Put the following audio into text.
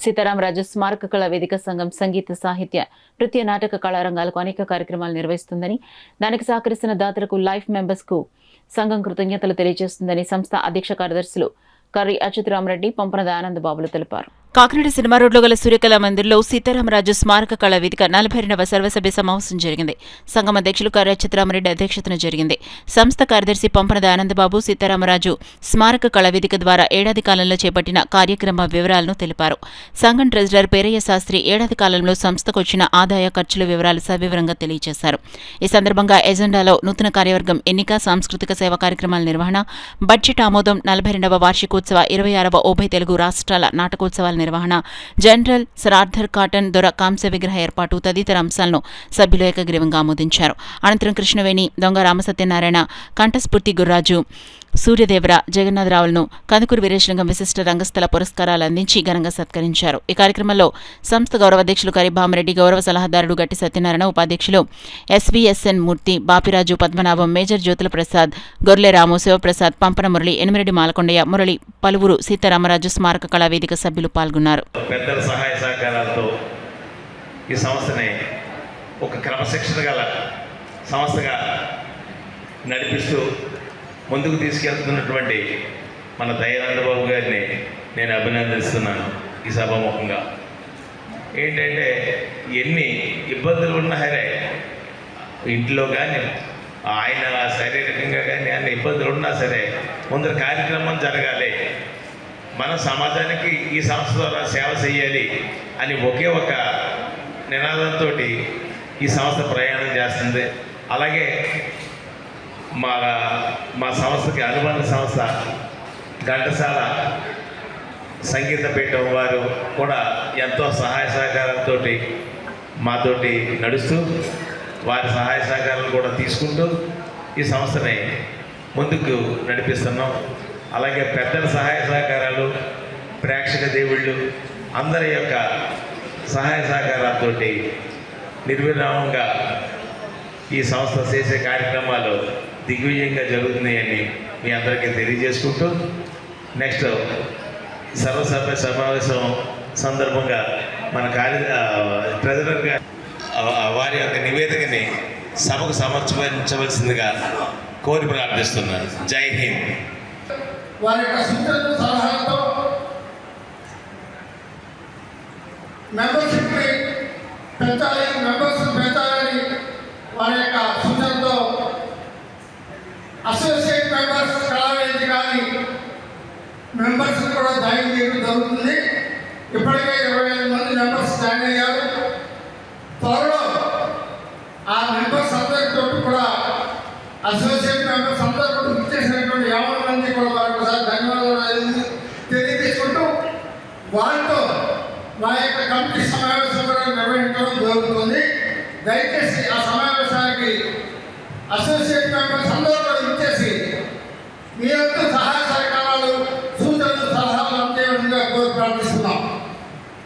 సీతారామరాజు స్మారక కళా వేదిక సంఘం సంగీత సాహిత్య నృత్య నాటక కళారంగాలకు అనేక కార్యక్రమాలు నిర్వహిస్తుందని, దానికి సహకరిస్తున్న దాతలకు లైఫ్ మెంబర్స్ కు సంఘం కృతజ్ఞతలు తెలియజేస్తుందని సంస్థ అధ్యక్ష కార్యదర్శులు కర్రి అచ్యుతరామరెడ్డి, పంపన దయానంద బాబులు తెలిపారు. కాకినాడ సినిమా రోడ్లో గల సూర్యకళా మందిర్లో సీతారామరాజు స్మారక కళా వేదిక 42వ సర్వసభ్య సమావేశం జరిగింది. సంఘం అధ్యక్షులు కర్రి అచ్యుతరామరెడ్డి అధ్యక్షతన జరిగింది. సంస్థ కార్యదర్శి పంపన దయానందబాబు సీతారామరాజు స్మారక కళా వేదిక ద్వారా ఏడాది కాలంలో చేపట్టిన కార్యక్రమ వివరాలను తెలిపారు. సంఘం ట్రెజరర్ పేరయ్య శాస్త్రి ఏడాది కాలంలో సంస్థకు వచ్చిన ఆదాయ ఖర్చుల వివరాలు సవివరంగా తెలియజేశారు. ఈ సందర్భంగా ఎజెండాలో నూతన కార్యవర్గం ఎన్నిక, సాంస్కృతిక సేవా కార్యక్రమాల నిర్వహణ, బడ్జెట్ ఆమోదం, 42వ వార్షికోత్సవ, 26వ ఉభయ తెలుగు రాష్ట్రాల నాటకోత్సవాల నిర్వహణ, జనరల్ సరార్థర్ కాటన్ దొర కాంస్య విగ్రహ ఏర్పాటు తదితర అంశాలను సభ్యులు ఏకగ్రీవంగా ఆమోదించారు. అనంతరం కృష్ణవేణి, దొంగ రామసత్యనారాయణ, కంఠస్ఫూర్తి గుర్రాజు, సూర్యదేవర, జగన్నాథరావులను కందుకూరు వీరేశలింగం విశిష్ట రంగస్థల పురస్కారాలు అందించి ఘనంగా సత్కరించారు. ఈ కార్యక్రమంలో సంస్థ గౌరవ అధ్యక్షులు కరి భామరెడ్డి, గౌరవ సలహాదారుడు గట్టి సత్యనారాయణ, ఉపాధ్యక్షులు ఎస్వీఎస్ఎన్ మూర్తి, బాపిరాజు, పద్మనాభం, మేజర్ జ్యోతుల ప్రసాద్, గొర్లె రాము, శివప్రసాద్, పంపన మురళి, ఎనిమిరెడ్డి మాలకొండయ్య, మురళి, పలువురు సీతారామరాజు స్మారక కళా వేదిక సభ్యులు పాల్గొన్నారు. పెద్దల సహాయ సహకారాలతో ఈ సంస్థని ఒక క్రమశిక్షణ గల సంస్థగా నడిపిస్తూ ముందుకు తీసుకెళ్తున్నటువంటి మన దయానందబాబు గారిని నేను అభినందిస్తున్నాను. ఈ సభాముఖంగా ఏంటంటే ఎన్ని ఇబ్బందులు ఉన్నా సరే ఇంట్లో కానీ ఆయన శారీరకంగా కానీ అన్ని ఇబ్బందులు ఉన్నా సరే ముందర కార్యక్రమం జరగాలి, మన సమాజానికి ఈ సంస్థ ద్వారా సేవ చేయాలి అని ఒకే ఒక నినాదంతో ఈ సంస్థ ప్రయాణం చేస్తుంది. అలాగే మా సంస్థకి అనుబంధ సంస్థ ఘంటసాల సంగీత పీఠం వారు కూడా ఎంతో సహాయ సహకారాలతో మాతోటి నడుస్తూ వారి సహాయ సహకారాలు కూడా తీసుకుంటూ ఈ సంస్థని ముందుకు నడిపిస్తున్నాం. అలాగే పెద్దల సహాయ సహకారాలు, ప్రేక్షక దేవుళ్ళు అందరి యొక్క సహాయ సహకారాలతో నిర్విరామంగా ఈ సంస్థ చేసే కార్యక్రమాలు దిగ్విజయంగా జరుగుతున్నాయని మీ అందరికీ తెలియజేసుకుంటూ నెక్స్ట్ సర్వసభ్య సమావేశం సందర్భంగా మన ట్రెజరర్గా వారి యొక్క నివేదికని సభకు సమర్పించవలసిందిగా కోరి ప్రార్థిస్తున్నాను. జై హింద్. వారి యొక్క సూచనలు, సలహాలతో మెంబర్షిప్ని పెంచాలి, మెంబర్స్ పెంచాలని వారి యొక్క సూచనతో అసోసియేట్ మెంబర్స్ కళావేది కానీ మెంబర్స్ కూడా జాయిన్ చేయడం జరుగుతుంది. ఇప్పటికే 25 మంది మెంబర్స్ జాయిన్ అయ్యారు. త్వరలో ఆ మెంబర్స్ అందరితో కూడా అసోసియేట్ మెంబర్స్ అందరూ కూడా ఇచ్చేసినటువంటి 50 మంది కూడా వారికి ఒకసారి ధన్యవాదాలు తెలియజేసుకుంటూ వారితో మా యొక్క కమిటీ సమావేశం కూడా నిర్వహించడం జరుగుతుంది. దయచేసి ఆ సమావేశానికి అసోసియేట్ మెంబర్స్ అందరూ కూడా ఇచ్చేసి మీ యొక్క సహాయ